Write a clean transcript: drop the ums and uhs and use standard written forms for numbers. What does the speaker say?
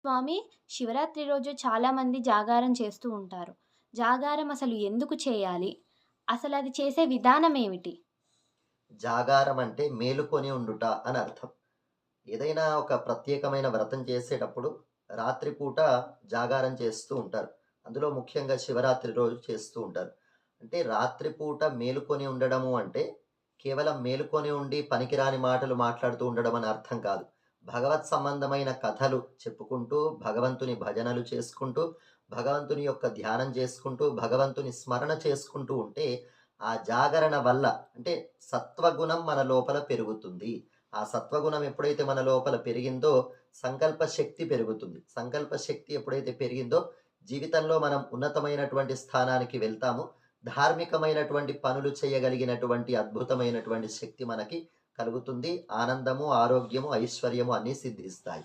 స్వామి, శివరాత్రి రోజు చాలామంది జాగారం చేస్తూ ఉంటారు. జాగారం అసలు ఎందుకు చేయాలి? అసలది చేసే విధానం ఏమిటి? జాగారం అంటే మేలుకొని ఉండుట అని అర్థం. ఏదైనా ఒక ప్రత్యేకమైన వ్రతం చేసేటప్పుడు రాత్రిపూట జాగారం చేస్తూ ఉంటారు. అందులో ముఖ్యంగా శివరాత్రి రోజు చేస్తూ ఉంటారు. అంటే రాత్రిపూట మేలుకొని ఉండడము అంటే కేవలం మేలుకొని ఉండి పనికిరాని మాటలు మాట్లాడుతూ ఉండడం అని అర్థం కాదు. భగవత్ సంబంధమైన కథలు చెప్పుకుంటూ, భగవంతుని భజనలు చేసుకుంటూ, భగవంతుని యొక్క ధ్యానం చేసుకుంటూ, భగవంతుని స్మరణ చేసుకుంటూ ఉంటే ఆ జాగరణ వల్ల అంటే సత్వగుణం మన లోపల పెరుగుతుంది. ఆ సత్వగుణం ఎప్పుడైతే మన లోపల పెరిగిందో సంకల్ప శక్తి పెరుగుతుంది. సంకల్ప శక్తి ఎప్పుడైతే పెరిగిందో జీవితంలో మనం ఉన్నతమైనటువంటి స్థానానికి వెళ్తాము. ధార్మికమైనటువంటి పనులు చేయగలిగినటువంటి అద్భుతమైనటువంటి శక్తి మనకి కలుగుతుంది. ఆనందము, ఆరోగ్యము, ఐశ్వర్యము అన్నీ సిద్ధిస్తాయి.